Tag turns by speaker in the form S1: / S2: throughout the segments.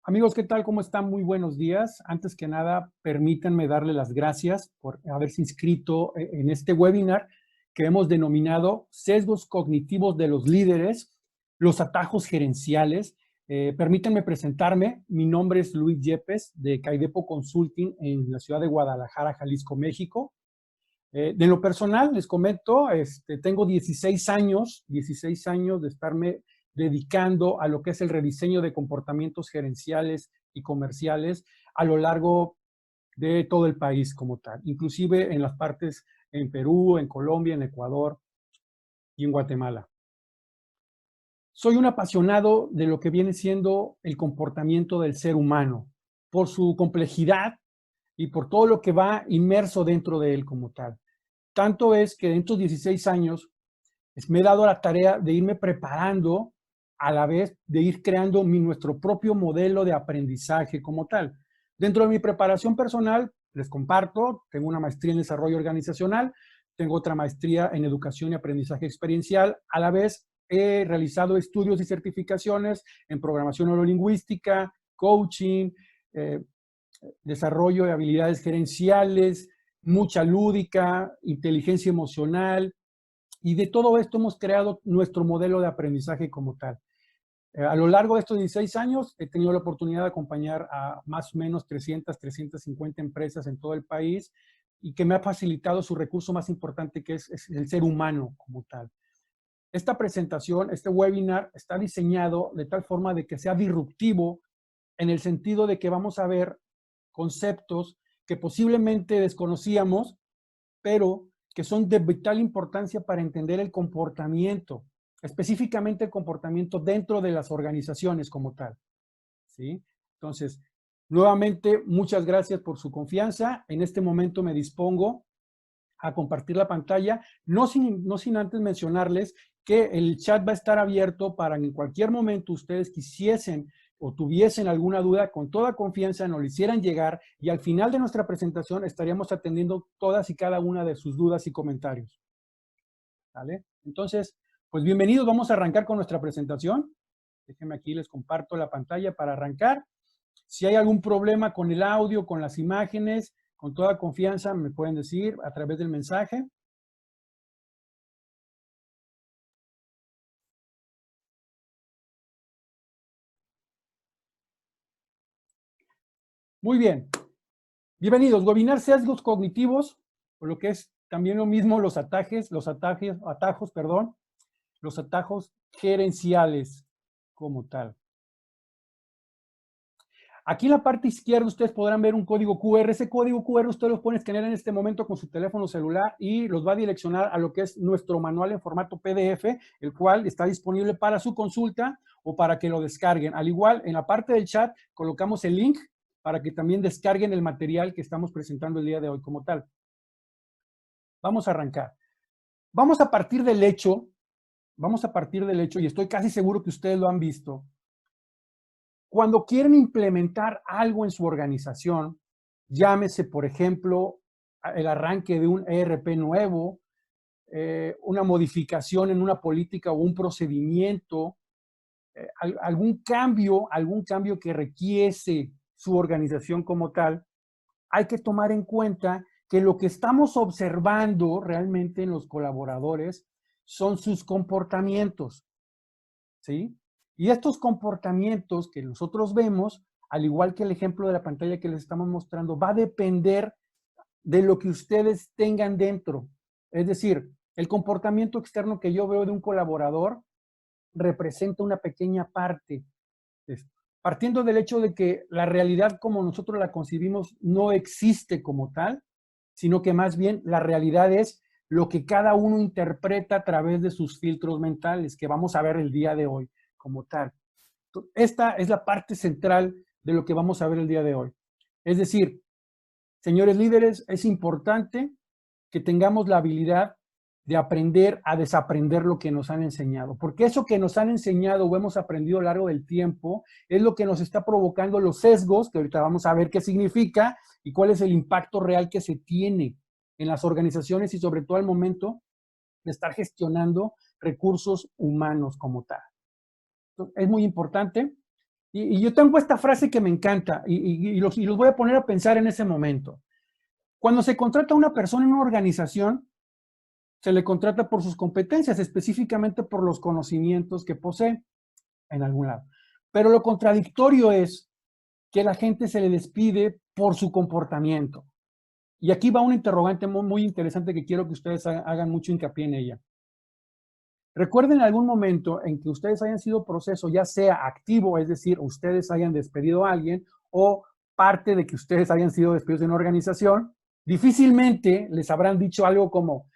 S1: Amigos, ¿qué tal? ¿Cómo están? Muy buenos días. Antes que nada, permítanme darle las gracias por haberse inscrito en este webinar que hemos denominado Sesgos Cognitivos de los Líderes, los atajos gerenciales. Permítanme presentarme. Mi nombre es Luis Yepes de Caidepo Consulting en la ciudad de Guadalajara, Jalisco, México. De lo personal, les comento, tengo 16 años de estarme dedicando a lo que es el rediseño de comportamientos gerenciales y comerciales a lo largo de todo el país como tal, inclusive en las partes en Perú, en Colombia, en Ecuador y en Guatemala. Soy un apasionado de lo que viene siendo el comportamiento del ser humano, por su complejidad y por todo lo que va inmerso dentro de él como tal. Tanto es que en estos 16 años me he dado la tarea de irme preparando a la vez de ir creando nuestro propio modelo de aprendizaje como tal. Dentro de mi preparación personal, les comparto, tengo una maestría en desarrollo organizacional, tengo otra maestría en educación y aprendizaje experiencial, a la vez he realizado estudios y certificaciones en programación neurolingüística, coaching, eh, desarrollo de habilidades gerenciales, mucha lúdica, inteligencia emocional, y de todo esto hemos creado nuestro modelo de aprendizaje como tal. A lo largo de estos 16 años he tenido la oportunidad de acompañar a más o menos 350 empresas en todo el país y que me ha facilitado su recurso más importante, que es el ser humano como tal. Esta presentación, este webinar, está diseñado de tal forma de que sea disruptivo en el sentido de que vamos a ver conceptos que posiblemente desconocíamos, pero que son de vital importancia para entender el comportamiento, específicamente el comportamiento dentro de las organizaciones como tal, ¿sí? Entonces, nuevamente, muchas gracias por su confianza. En este momento me dispongo a compartir la pantalla, no sin antes mencionarles que el chat va a estar abierto para que en cualquier momento ustedes quisiesen o tuviesen alguna duda, con toda confianza nos lo hicieran llegar y al final de nuestra presentación estaríamos atendiendo todas y cada una de sus dudas y comentarios. ¿Vale? Entonces, pues bienvenidos, vamos a arrancar con nuestra presentación. Déjenme aquí, les comparto la pantalla para arrancar. Si hay algún problema con el audio, con las imágenes, con toda confianza me pueden decir a través del mensaje. Muy bien. Bienvenidos. Webinar Sesgos Cognitivos, o lo que es también lo mismo los atajos gerenciales como tal. Aquí en la parte izquierda ustedes podrán ver un código QR. Ese código QR ustedes lo pueden escanear en este momento con su teléfono celular y los va a direccionar a lo que es nuestro manual en formato PDF, el cual está disponible para su consulta o para que lo descarguen. Al igual, en la parte del chat colocamos el link para que también descarguen el material que estamos presentando el día de hoy como tal. Vamos a arrancar. Vamos a partir del hecho, y estoy casi seguro que ustedes lo han visto. Cuando quieren implementar algo en su organización, llámese, por ejemplo, el arranque de un ERP nuevo, una modificación en una política o un procedimiento, algún cambio que requiese su organización como tal, hay que tomar en cuenta que lo que estamos observando realmente en los colaboradores son sus comportamientos, ¿sí? Y estos comportamientos que nosotros vemos, al igual que el ejemplo de la pantalla que les estamos mostrando, va a depender de lo que ustedes tengan dentro. Es decir, el comportamiento externo que yo veo de un colaborador representa una pequeña parte. Partiendo del hecho de que la realidad como nosotros la concibimos no existe como tal, sino que más bien la realidad es lo que cada uno interpreta a través de sus filtros mentales, que vamos a ver el día de hoy como tal. Esta es la parte central de lo que vamos a ver el día de hoy. Es decir, señores líderes, es importante que tengamos la habilidad de aprender a desaprender lo que nos han enseñado, porque eso que nos han enseñado o hemos aprendido a lo largo del tiempo es lo que nos está provocando los sesgos, que ahorita vamos a ver qué significa y cuál es el impacto real que se tiene en las organizaciones y sobre todo al momento de estar gestionando recursos humanos como tal. Entonces, es muy importante Y yo tengo esta frase que me encanta y los voy a poner a pensar en ese momento. Cuando se contrata a una persona en una organización, se le contrata por sus competencias, específicamente por los conocimientos que posee en algún lado. Pero lo contradictorio es que la gente se le despide por su comportamiento. Y aquí va una interrogante muy interesante que quiero que ustedes hagan mucho hincapié en ella. Recuerden algún momento en que ustedes hayan sido proceso, ya sea activo, es decir, ustedes hayan despedido a alguien, o parte de que ustedes hayan sido despedidos de una organización, difícilmente les habrán dicho algo como,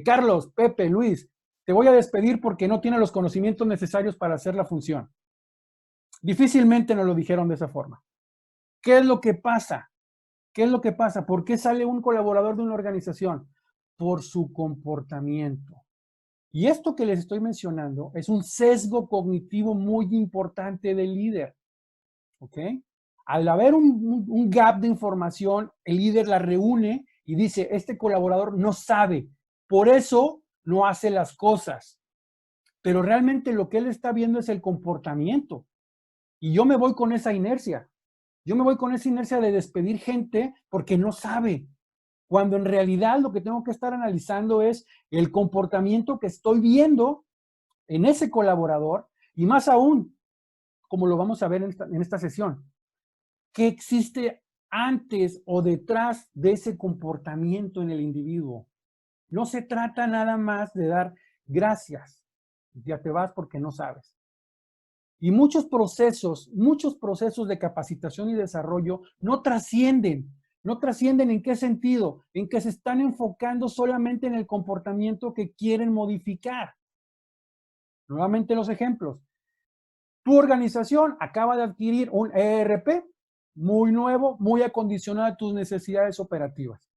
S1: Carlos, Pepe, Luis, te voy a despedir porque no tiene los conocimientos necesarios para hacer la función. Difícilmente nos lo dijeron de esa forma. ¿Qué es lo que pasa? ¿Qué es lo que pasa? ¿Por qué sale un colaborador de una organización? Por su comportamiento. Y esto que les estoy mencionando es un sesgo cognitivo muy importante del líder, ¿ok? Al haber un gap de información, el líder la reúne y dice, este colaborador no sabe, por eso no hace las cosas. Pero realmente lo que él está viendo es el comportamiento. Y yo me voy con esa inercia. Yo me voy con esa inercia de despedir gente porque no sabe, cuando en realidad lo que tengo que estar analizando es el comportamiento que estoy viendo en ese colaborador y más aún, como lo vamos a ver en esta sesión, qué existe antes o detrás de ese comportamiento en el individuo. No se trata nada más de dar gracias, ya te vas porque no sabes. Y muchos procesos de capacitación y desarrollo no trascienden. No trascienden en qué sentido, en que se están enfocando solamente en el comportamiento que quieren modificar. Nuevamente los ejemplos. Tu organización acaba de adquirir un ERP muy nuevo, muy acondicionado a tus necesidades operativas.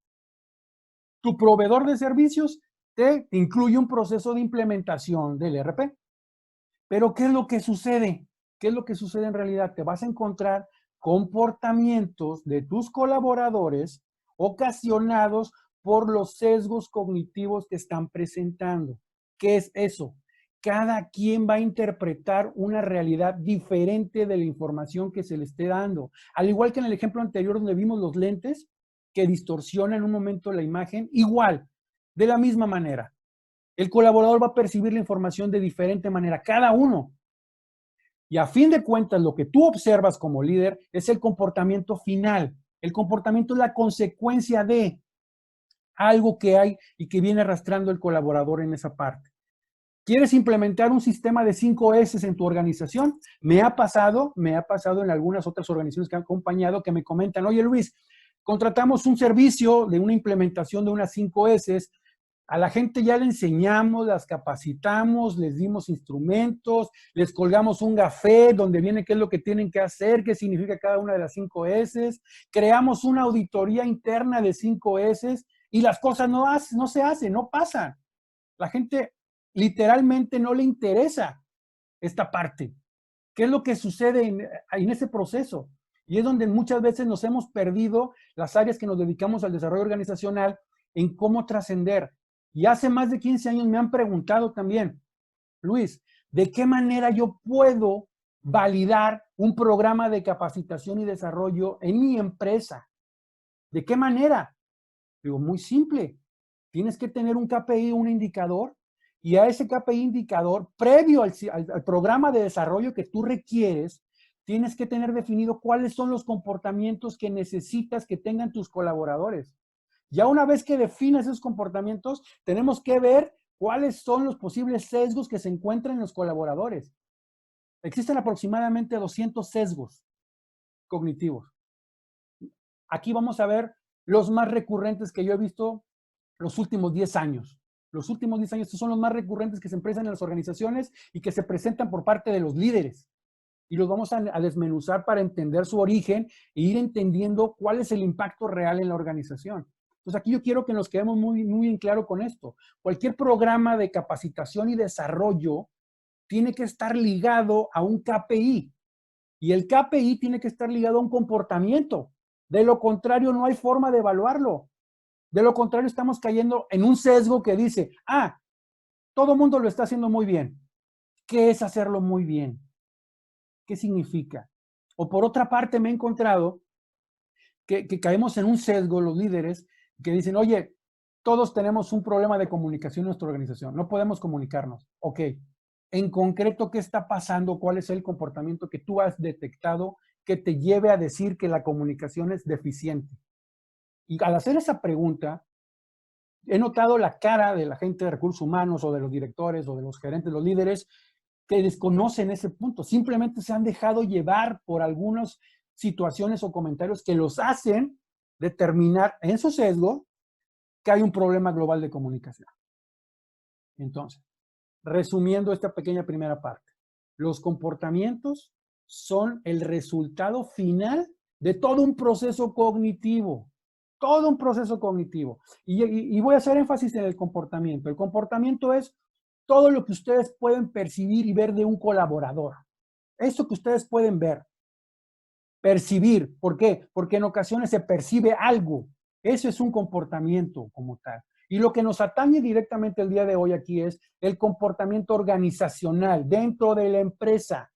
S1: Tu proveedor de servicios te incluye un proceso de implementación del ERP. Pero ¿qué es lo que sucede? ¿Qué es lo que sucede en realidad? Te vas a encontrar comportamientos de tus colaboradores ocasionados por los sesgos cognitivos que están presentando. ¿Qué es eso? Cada quien va a interpretar una realidad diferente de la información que se le esté dando. Al igual que en el ejemplo anterior donde vimos los lentes que distorsionan en un momento la imagen, igual, de la misma manera. El colaborador va a percibir la información de diferente manera, cada uno. Y a fin de cuentas, lo que tú observas como líder es el comportamiento final. El comportamiento es la consecuencia de algo que hay y que viene arrastrando el colaborador en esa parte. ¿Quieres implementar un sistema de 5 S en tu organización? Me ha pasado en algunas otras organizaciones que han acompañado que me comentan, oye Luis, contratamos un servicio de una implementación de unas 5 S. A la gente ya le enseñamos, las capacitamos, les dimos instrumentos, les colgamos un gafé donde viene qué es lo que tienen que hacer, qué significa cada una de las 5 S. Creamos una auditoría interna de 5 S y las cosas no se hacen, no pasan. La gente literalmente no le interesa esta parte. ¿Qué es lo que sucede en ese proceso? Y es donde muchas veces nos hemos perdido las áreas que nos dedicamos al desarrollo organizacional en cómo trascender. Y hace más de 15 años me han preguntado también, Luis, ¿de qué manera yo puedo validar un programa de capacitación y desarrollo en mi empresa? ¿De qué manera? Digo, muy simple. Tienes que tener un KPI, un indicador, y a ese KPI indicador, previo al programa de desarrollo que tú requieres, tienes que tener definido cuáles son los comportamientos que necesitas que tengan tus colaboradores. Ya una vez que definas esos comportamientos, tenemos que ver cuáles son los posibles sesgos que se encuentran en los colaboradores. Existen aproximadamente 200 sesgos cognitivos. Aquí vamos a ver los más recurrentes que yo he visto los últimos 10 años. Los últimos 10 años, estos son los más recurrentes que se presentan en las organizaciones y que se presentan por parte de los líderes. Y los vamos a desmenuzar para entender su origen e ir entendiendo cuál es el impacto real en la organización. Entonces aquí yo quiero que nos quedemos muy en claro con esto. Cualquier programa de capacitación y desarrollo tiene que estar ligado a un KPI. Y el KPI tiene que estar ligado a un comportamiento. De lo contrario, no hay forma de evaluarlo. De lo contrario, estamos cayendo en un sesgo que dice, todo el mundo lo está haciendo muy bien. ¿Qué es hacerlo muy bien? ¿Qué significa? O por otra parte, me he encontrado que caemos en un sesgo los líderes que dicen, oye, todos tenemos un problema de comunicación en nuestra organización, no podemos comunicarnos. Ok, en concreto, ¿qué está pasando? ¿Cuál es el comportamiento que tú has detectado que te lleve a decir que la comunicación es deficiente? Y al hacer esa pregunta, he notado la cara de la gente de recursos humanos o de los directores o de los gerentes, los líderes, que desconocen ese punto. Simplemente se han dejado llevar por algunas situaciones o comentarios que los hacen determinar en su sesgo que hay un problema global de comunicación. Entonces, resumiendo esta pequeña primera parte, los comportamientos son el resultado final de todo un proceso cognitivo. Todo un proceso cognitivo. Y voy a hacer énfasis en el comportamiento. El comportamiento es todo lo que ustedes pueden percibir y ver de un colaborador. Eso que ustedes pueden ver, percibir. ¿Por qué? Porque en ocasiones se percibe algo. Eso es un comportamiento como tal. Y lo que nos atañe directamente el día de hoy aquí es el comportamiento organizacional dentro de la empresa.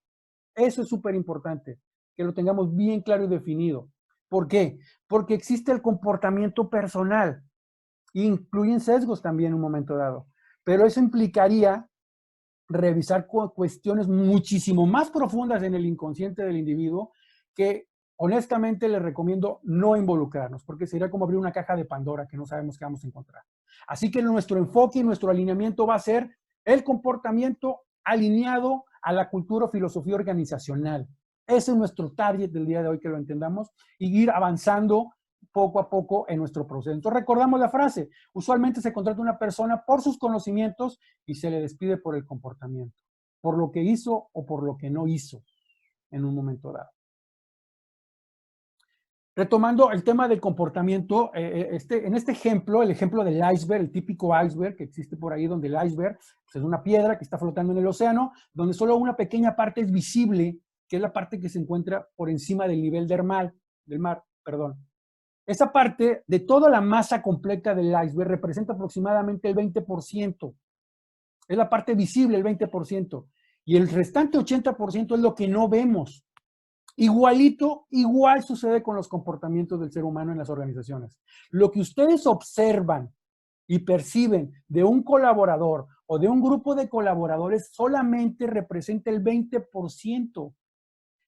S1: Eso es súper importante, que lo tengamos bien claro y definido. ¿Por qué? Porque existe el comportamiento personal. Incluyen sesgos también en un momento dado. Pero eso implicaría revisar cuestiones muchísimo más profundas en el inconsciente del individuo que honestamente les recomiendo no involucrarnos, porque sería como abrir una caja de Pandora que no sabemos qué vamos a encontrar. Así que nuestro enfoque y nuestro alineamiento va a ser el comportamiento alineado a la cultura o filosofía organizacional. Ese es nuestro target del día de hoy, que lo entendamos, y ir avanzando poco a poco en nuestro proceso. Entonces recordamos la frase, usualmente se contrata una persona por sus conocimientos y se le despide por el comportamiento, por lo que hizo o por lo que no hizo en un momento dado. Retomando el tema del comportamiento, en este ejemplo, el ejemplo del iceberg, el típico iceberg que existe por ahí, donde el iceberg pues, es una piedra que está flotando en el océano, donde solo una pequeña parte es visible, que es la parte que se encuentra por encima del nivel del mar, perdón. Esa parte de toda la masa completa del iceberg representa aproximadamente el 20%. Es la parte visible, el 20%. Y el restante 80% es lo que no vemos. Igual sucede con los comportamientos del ser humano en las organizaciones. Lo que ustedes observan y perciben de un colaborador o de un grupo de colaboradores solamente representa el 20%.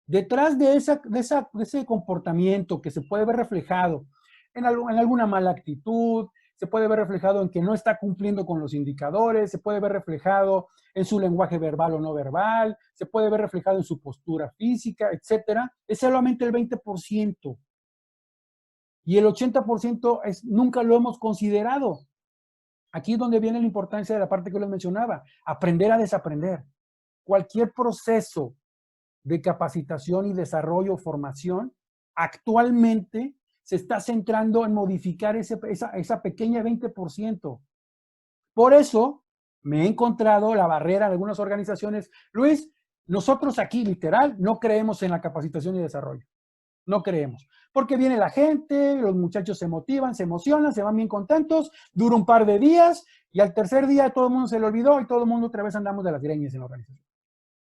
S1: Detrás de ese comportamiento que se puede ver reflejado en alguna mala actitud, se puede ver reflejado en que no está cumpliendo con los indicadores, se puede ver reflejado en su lenguaje verbal o no verbal, se puede ver reflejado en su postura física, etcétera, es solamente el 20%. Y el 80% nunca lo hemos considerado. Aquí es donde viene la importancia de la parte que les mencionaba, aprender a desaprender. Cualquier proceso de capacitación y desarrollo, formación, actualmente se está centrando en modificar esa pequeña 20%. Por eso me he encontrado la barrera de algunas organizaciones. Luis, nosotros aquí literal no creemos en la capacitación y desarrollo. No creemos. Porque viene la gente, los muchachos se motivan, se emocionan, se van bien contentos, dura un par de días y al tercer día todo el mundo se le olvidó y todo el mundo otra vez andamos de las greñas en la organización.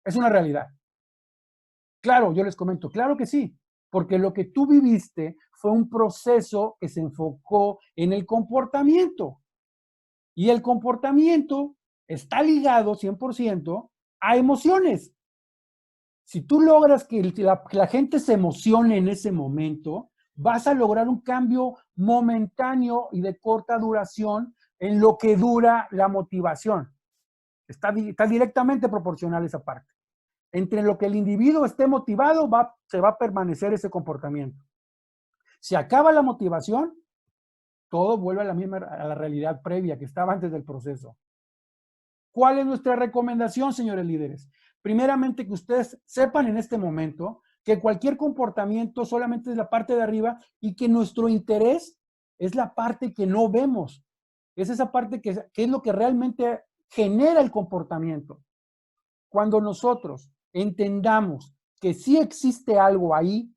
S1: Es una realidad. Claro, yo les comento, claro que sí, porque lo que tú viviste fue un proceso que se enfocó en el comportamiento. Y el comportamiento está ligado 100% a emociones. Si tú logras que la gente se emocione en ese momento, vas a lograr un cambio momentáneo y de corta duración en lo que dura la motivación. Está directamente proporcional esa parte. Entre lo que el individuo esté motivado, se va a permanecer ese comportamiento. Si acaba la motivación, todo vuelve a la realidad previa que estaba antes del proceso. ¿Cuál es nuestra recomendación, señores líderes? Primeramente, que ustedes sepan en este momento que cualquier comportamiento solamente es la parte de arriba y que nuestro interés es la parte que no vemos. Es esa parte que es lo que realmente genera el comportamiento. Cuando nosotros entendamos que sí existe algo ahí,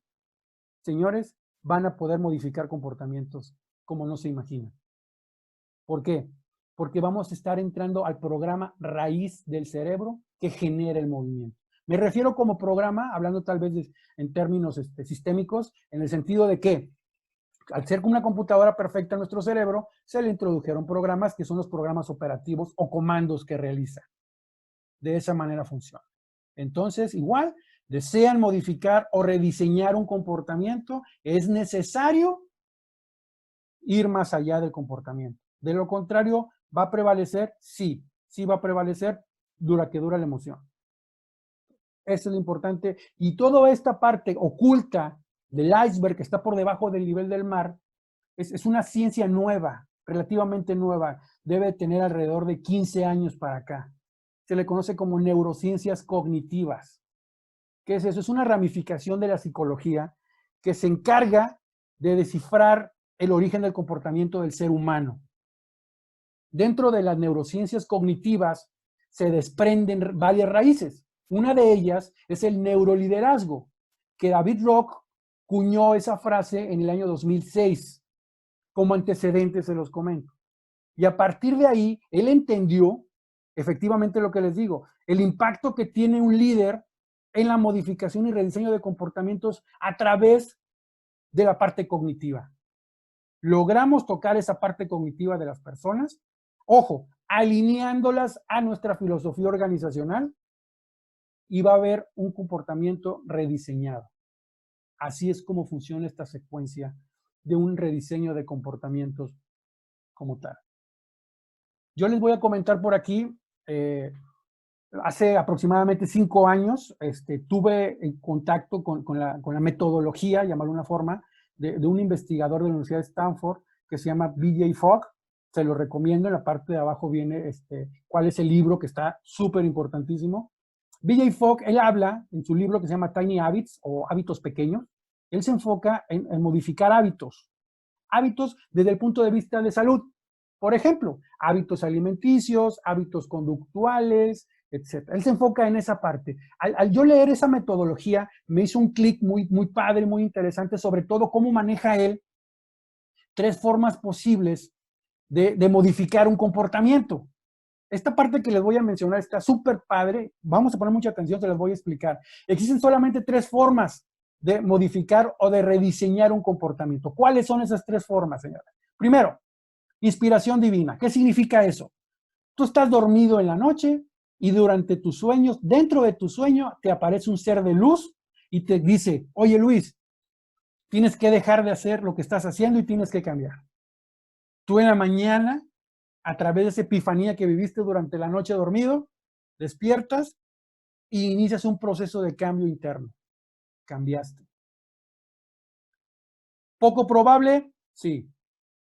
S1: señores, van a poder modificar comportamientos como no se imaginan. ¿Por qué? Porque vamos a estar entrando al programa raíz del cerebro que genera el movimiento. Me refiero como programa, hablando tal vez en términos sistémicos, en el sentido de que al ser una computadora perfecta en nuestro cerebro, se le introdujeron programas que son los programas operativos o comandos que realiza. De esa manera funciona. Entonces, igual, desean modificar o rediseñar un comportamiento, es necesario ir más allá del comportamiento. De lo contrario, ¿va a prevalecer? Sí, sí va a prevalecer dura que dura la emoción. Eso es lo importante. Y toda esta parte oculta del iceberg que está por debajo del nivel del mar es una ciencia nueva, relativamente nueva. Debe tener alrededor de 15 años para acá. Se le conoce como neurociencias cognitivas. ¿Qué es eso? Es una ramificación de la psicología que se encarga de descifrar el origen del comportamiento del ser humano. Dentro de las neurociencias cognitivas se desprenden varias raíces. Una de ellas es el neuroliderazgo, que David Rock cuñó esa frase en el año 2006. Como antecedentes se los comento. Y a partir de ahí, él entendió efectivamente lo que les digo, el impacto que tiene un líder en la modificación y rediseño de comportamientos a través de la parte cognitiva. Logramos tocar esa parte cognitiva de las personas, ojo, alineándolas a nuestra filosofía organizacional y va a haber un comportamiento rediseñado. Así es como funciona esta secuencia de un rediseño de comportamientos como tal. Yo les voy a comentar por aquí, hace aproximadamente 5 años tuve en contacto con la metodología, llamarlo de una forma, de un investigador de la Universidad de Stanford que se llama B.J. Fogg. Se lo recomiendo, en la parte de abajo viene cuál es el libro que está súper importantísimo. B.J. Fogg, él habla en su libro que se llama Tiny Habits o Hábitos Pequeños, él se enfoca en modificar hábitos desde el punto de vista de salud. Por ejemplo, hábitos alimenticios, hábitos conductuales, etc. Él se enfoca en esa parte. Al yo leer esa metodología, me hizo un clic muy padre, muy interesante, sobre todo cómo maneja él 3 formas posibles de modificar un comportamiento. Esta parte que les voy a mencionar está súper padre. Vamos a poner mucha atención, se las voy a explicar. Existen solamente 3 formas de modificar o de rediseñar un comportamiento. ¿Cuáles son esas 3 formas, señora? Primero, inspiración divina. ¿Qué significa eso? Tú estás dormido en la noche y durante tus sueños, dentro de tu sueño, te aparece un ser de luz y te dice, oye Luis, tienes que dejar de hacer lo que estás haciendo y tienes que cambiar. Tú en la mañana, a través de esa epifanía que viviste durante la noche dormido, despiertas e inicias un proceso de cambio interno. Cambiaste. ¿Poco probable? Sí,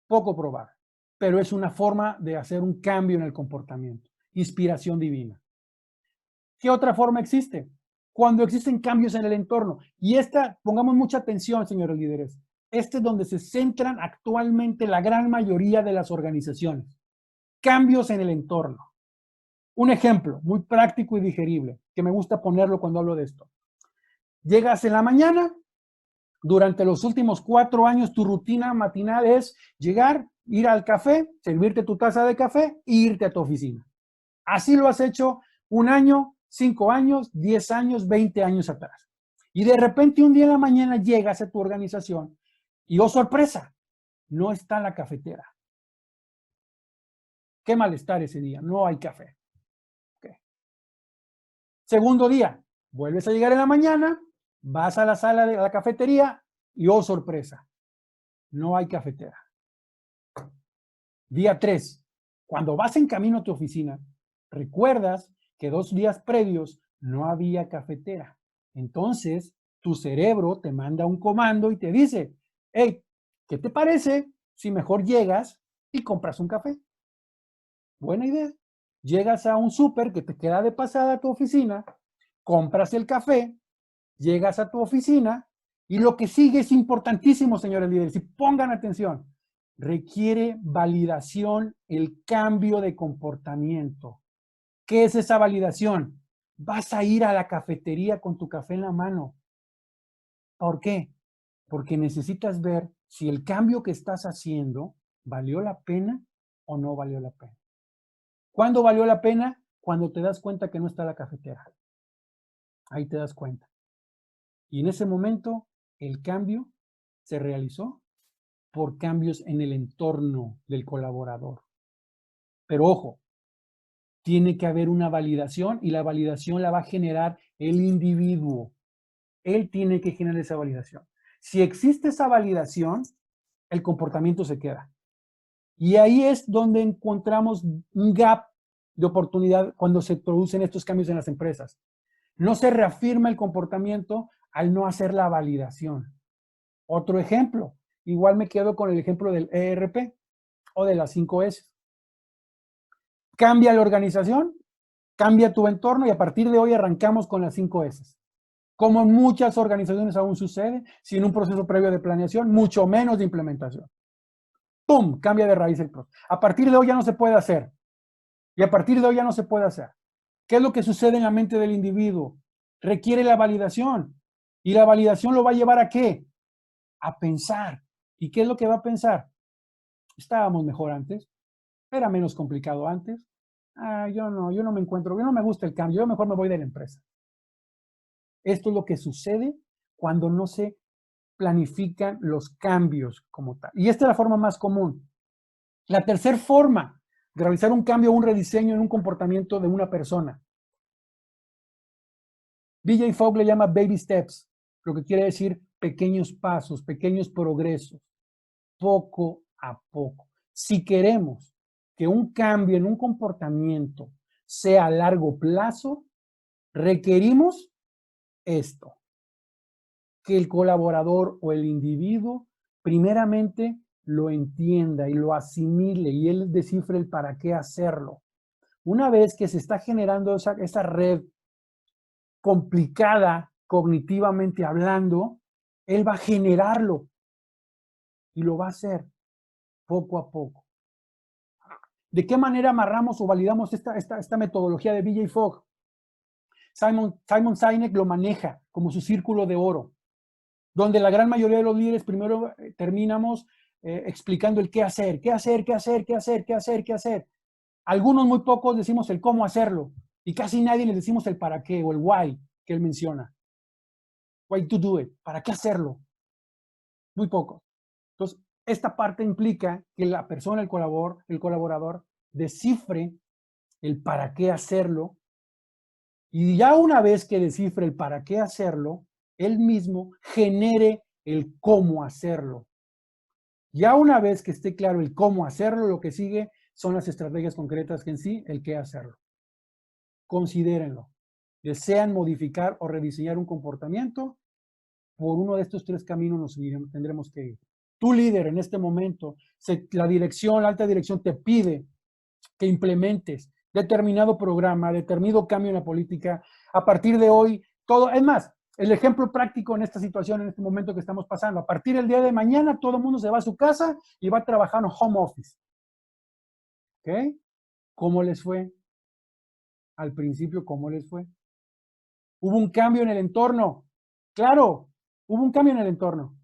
S1: poco probable. Pero es una forma de hacer un cambio en el comportamiento. Inspiración divina. ¿Qué otra forma existe? Cuando existen cambios en el entorno. Y pongamos mucha atención, señores líderes. Es donde se centran actualmente la gran mayoría de las organizaciones. Cambios en el entorno. Un ejemplo muy práctico y digerible, que me gusta ponerlo cuando hablo de esto. Llegas en la mañana, durante los últimos 4 años tu rutina matinal es llegar, ir al café, servirte tu taza de café e irte a tu oficina. Así lo has hecho 1 año, 5 años, 10 años, 20 años atrás. Y de repente un día en la mañana llegas a tu organización y, oh sorpresa, no está la cafetera. Qué malestar ese día, no hay café. Okay. Segundo día, vuelves a llegar en la mañana, vas a la sala de la cafetería y, oh sorpresa, no hay cafetera. Día 3, cuando vas en camino a tu oficina, recuerdas que 2 días previos no había cafetera. Entonces, tu cerebro te manda un comando y te dice, hey, ¿qué te parece si mejor llegas y compras un café? Buena idea. Llegas a un súper que te queda de pasada a tu oficina, compras el café, llegas a tu oficina y lo que sigue es importantísimo, señores líderes, y pongan atención. Requiere validación el cambio de comportamiento. ¿Qué es esa validación? Vas a ir a la cafetería con tu café en la mano. ¿Por qué? Porque necesitas ver si el cambio que estás haciendo valió la pena o no valió la pena. ¿Cuándo valió la pena? Cuando te das cuenta que no está la cafetera. Ahí te das cuenta. Y en ese momento, el cambio se realizó por cambios en el entorno del colaborador. Pero ojo, tiene que haber una validación y la validación la va a generar el individuo. Él tiene que generar esa validación. Si existe esa validación, el comportamiento se queda. Y ahí es donde encontramos un gap de oportunidad cuando se producen estos cambios en las empresas. No se reafirma el comportamiento al no hacer la validación. Otro ejemplo, igual me quedo con el ejemplo del ERP o de las 5S. Cambia la organización, cambia tu entorno y a partir de hoy arrancamos con las 5S. Como en muchas organizaciones aún sucede, sin un proceso previo de planeación, mucho menos de implementación. ¡Pum! Cambia de raíz el proceso. A partir de hoy ya no se puede hacer. Y a partir de hoy ya no se puede hacer. ¿Qué es lo que sucede en la mente del individuo? Requiere la validación. ¿Y la validación lo va a llevar a qué? A pensar. ¿Y qué es lo que va a pensar? Estábamos mejor antes. Era menos complicado antes. Yo no me encuentro, yo no me gusta el cambio, yo mejor me voy de la empresa. Esto es lo que sucede cuando no se planifican los cambios como tal. Y esta es la forma más común. La tercera forma de realizar un cambio o un rediseño en un comportamiento de una persona. BJ Fogg le llama baby steps, lo que quiere decir pequeños pasos, pequeños progresos, poco a poco. Si queremos que un cambio en un comportamiento sea a largo plazo, requerimos esto, que el colaborador o el individuo primeramente lo entienda y lo asimile y él descifre el para qué hacerlo. Una vez que se está generando esa red complicada cognitivamente hablando, él va a generarlo y lo va a hacer poco a poco. ¿De qué manera amarramos o validamos esta metodología de BJ Fogg? Simon Sinek lo maneja como su círculo de oro, donde la gran mayoría de los líderes primero terminamos explicando el qué hacer, qué hacer, qué hacer, qué hacer, qué hacer, qué hacer. Algunos muy pocos decimos el cómo hacerlo y casi nadie les decimos el para qué o el why que él menciona. Why to do it, ¿para qué hacerlo? Muy pocos. Entonces, esta parte implica que la persona, el colaborador, descifre el para qué hacerlo y ya una vez que descifre el para qué hacerlo, él mismo genere el cómo hacerlo. Ya una vez que esté claro el cómo hacerlo, lo que sigue son las estrategias concretas que en sí, el qué hacerlo. Considérenlo. ¿Desean modificar o rediseñar un comportamiento? Por uno de estos tres caminos nos tendremos que ir. Tu líder en este momento, la alta dirección te pide que implementes determinado programa, determinado cambio en la política. A partir de hoy, todo, es más, el ejemplo práctico en esta situación, en este momento que estamos pasando, a partir del día de mañana, todo el mundo se va a su casa y va a trabajar en home office. ¿Ok? ¿Cómo les fue? Al principio, ¿cómo les fue? Hubo un cambio en el entorno. Claro, hubo un cambio en el entorno.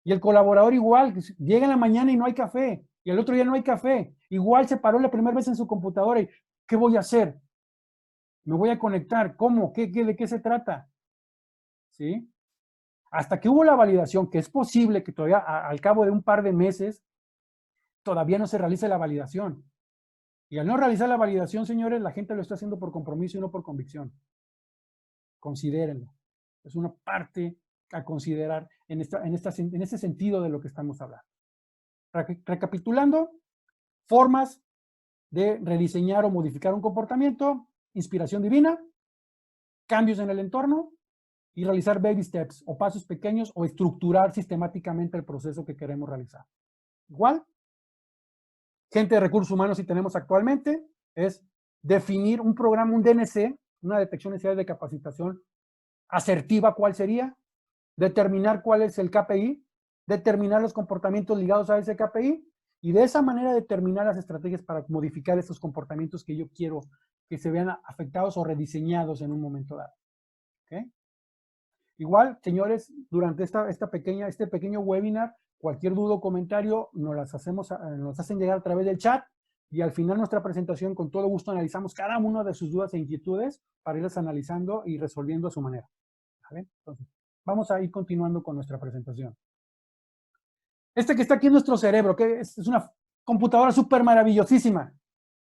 S1: Y el colaborador igual, llega en la mañana y no hay café, y el otro día no hay café. Igual se paró la primera vez en su computadora y, ¿qué voy a hacer? Me voy a conectar, ¿cómo? ¿De qué se trata? ¿Sí? Hasta que hubo la validación, que es posible que todavía al cabo de un par de meses, todavía no se realice la validación. Y al no realizar la validación, señores, la gente lo está haciendo por compromiso y no por convicción. Considérenlo. Es una parte a considerar en este sentido de lo que estamos hablando. Recapitulando, formas de rediseñar o modificar un comportamiento: inspiración divina, cambios en el entorno y realizar baby steps o pasos pequeños o estructurar sistemáticamente el proceso que queremos realizar. Igual, gente de recursos humanos si tenemos actualmente, es definir un programa, un DNC, una detección de necesidades de capacitación asertiva, ¿cuál sería? Determinar cuál es el KPI, determinar los comportamientos ligados a ese KPI y de esa manera determinar las estrategias para modificar esos comportamientos que yo quiero que se vean afectados o rediseñados en un momento dado. ¿Okay? Igual, señores, durante este pequeño webinar, cualquier duda o comentario nos hacen llegar a través del chat. Y al final de nuestra presentación, con todo gusto, analizamos cada una de sus dudas e inquietudes para irlas analizando y resolviendo a su manera. ¿Vale? Entonces, vamos a ir continuando con nuestra presentación. Este que está aquí es nuestro cerebro, que es una computadora súper maravillosísima.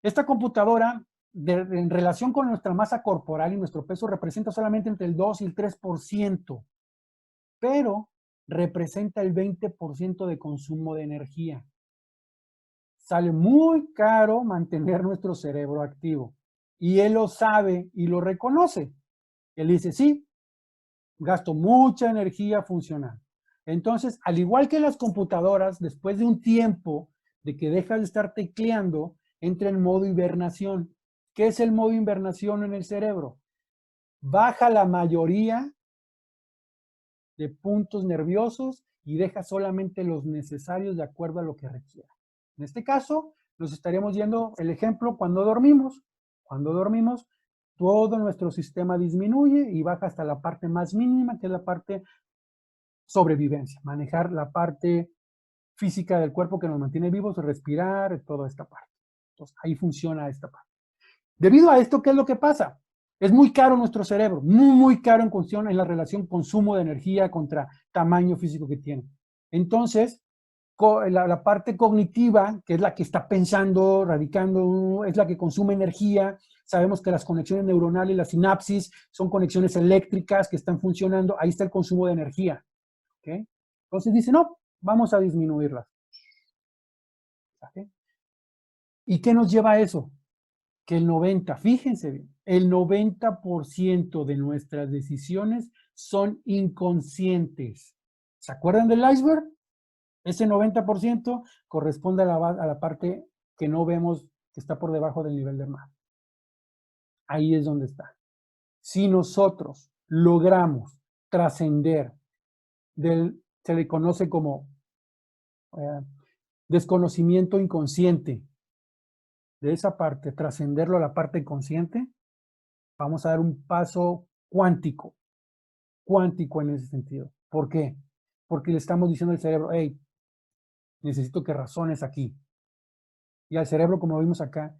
S1: Esta computadora, en relación con nuestra masa corporal y nuestro peso, representa solamente entre el 2 y el 3%, pero representa el 20% de consumo de energía. Sale muy caro mantener nuestro cerebro activo. Y él lo sabe y lo reconoce. Él dice, sí, gasto mucha energía funcional. Entonces, al igual que las computadoras, después de un tiempo de que dejas de estar tecleando, entra en modo hibernación. ¿Qué es el modo hibernación en el cerebro? Baja la mayoría de puntos nerviosos y deja solamente los necesarios de acuerdo a lo que requiera. En este caso, nos estaríamos yendo el ejemplo cuando dormimos. Cuando dormimos, todo nuestro sistema disminuye y baja hasta la parte más mínima, que es la parte sobrevivencia, manejar la parte física del cuerpo que nos mantiene vivos, respirar, toda esta parte. Entonces, ahí funciona esta parte. Debido a esto, ¿qué es lo que pasa? Es muy caro nuestro cerebro, muy caro en cuestión en la relación consumo de energía contra tamaño físico que tiene. Entonces, la parte cognitiva, que es la que está pensando, radicando, es la que consume energía. Sabemos que las conexiones neuronales, las sinapsis, son conexiones eléctricas que están funcionando. Ahí está el consumo de energía. ¿Okay? Entonces dice, no, vamos a disminuirlas. ¿Okay? ¿Y qué nos lleva a eso? Que el 90, fíjense bien, el 90% de nuestras decisiones son inconscientes. ¿Se acuerdan del iceberg? Ese 90% corresponde a la parte que no vemos, que está por debajo del nivel del mar. Ahí es donde está. Si nosotros logramos trascender se le conoce como desconocimiento inconsciente, de esa parte, trascenderlo a la parte consciente, vamos a dar un paso cuántico en ese sentido. ¿Por qué? Porque le estamos diciendo al cerebro, hey, necesito que razones aquí. Y al cerebro, como vimos acá,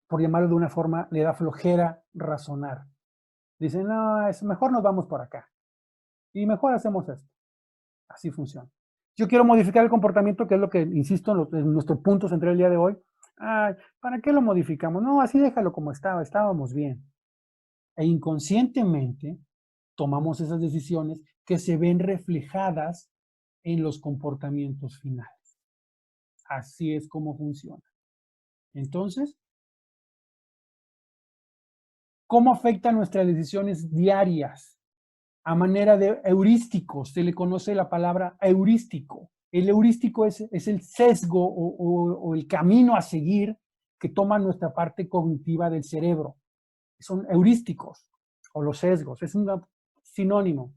S1: por llamarlo de una forma, le da flojera razonar. Dicen, no, es mejor nos vamos por acá. Y mejor hacemos esto. Así funciona. Yo quiero modificar el comportamiento, que es lo que, insisto, en nuestro punto central el día de hoy. Ay, ¿para qué lo modificamos? No, así déjalo como estaba, estábamos bien. E inconscientemente tomamos esas decisiones que se ven reflejadas en los comportamientos finales. Así es como funciona. Entonces, ¿cómo afectan nuestras decisiones diarias? A manera de heurísticos, se le conoce la palabra heurístico. El heurístico es el sesgo o el camino a seguir que toma nuestra parte cognitiva del cerebro. Son heurísticos o los sesgos, es un sinónimo.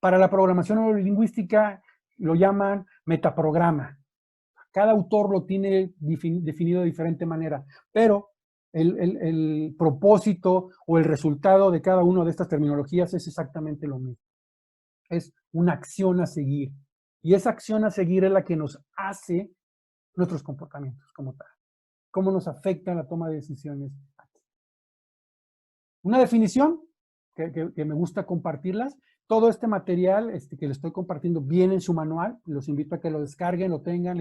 S1: Para la programación neurolingüística lo llaman metaprograma. Cada autor lo tiene definido de diferente manera, pero el propósito o el resultado de cada una de estas terminologías es exactamente lo mismo. Es una acción a seguir. Y esa acción a seguir es la que nos hace nuestros comportamientos como tal. Cómo nos afecta la toma de decisiones. Una definición que me gusta compartirlas. Todo este material que les estoy compartiendo viene en su manual. Los invito a que lo descarguen, lo tengan,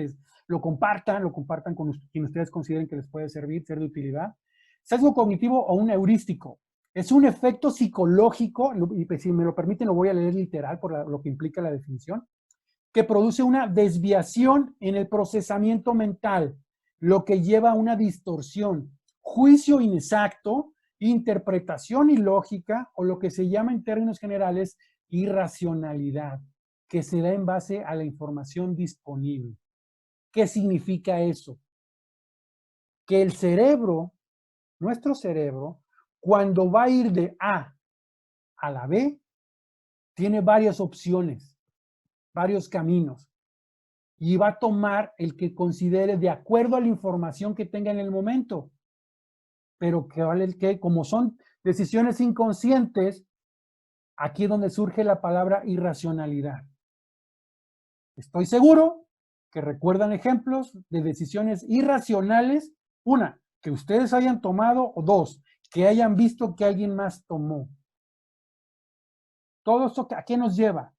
S1: lo compartan con quien ustedes consideren que les puede servir, ser de utilidad. Sesgo cognitivo o un heurístico. Es un efecto psicológico, y si me lo permiten lo voy a leer literal por lo que implica la definición, que produce una desviación en el procesamiento mental, lo que lleva a una distorsión, juicio inexacto, interpretación ilógica o lo que se llama en términos generales irracionalidad, que se da en base a la información disponible. ¿Qué significa eso? Que el cerebro, nuestro cerebro, cuando va a ir de A a la B, tiene varias opciones, varios caminos, y va a tomar el que considere de acuerdo a la información que tenga en el momento. Pero que como son decisiones inconscientes, aquí es donde surge la palabra irracionalidad. Estoy seguro que recuerdan ejemplos de decisiones irracionales Una, que ustedes hayan tomado, o dos, que hayan visto que alguien más tomó. Todo esto, ¿a qué nos lleva?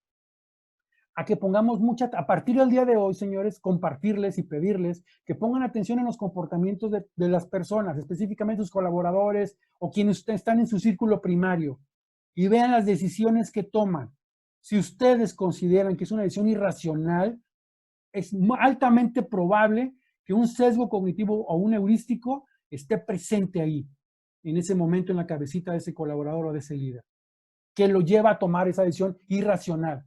S1: A que pongamos a partir del día de hoy, señores, compartirles y pedirles que pongan atención en los comportamientos de las personas, específicamente sus colaboradores o quienes están en su círculo primario, y vean las decisiones que toman. Si ustedes consideran que es una decisión irracional, es altamente probable que un sesgo cognitivo o un heurístico esté presente ahí, en ese momento en la cabecita de ese colaborador o de ese líder, que lo lleva a tomar esa decisión irracional.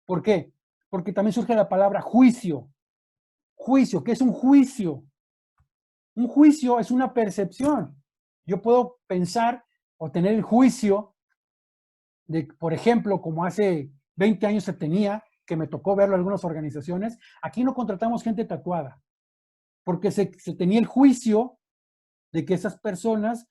S1: ¿Por qué? Porque también surge la palabra juicio. Juicio, ¿qué es un juicio? Un juicio es una percepción. Yo puedo pensar o tener el juicio de, por ejemplo, como hace 20 años se tenía, que me tocó verlo en algunas organizaciones, aquí no contratamos gente tatuada, porque se tenía el juicio de que esas personas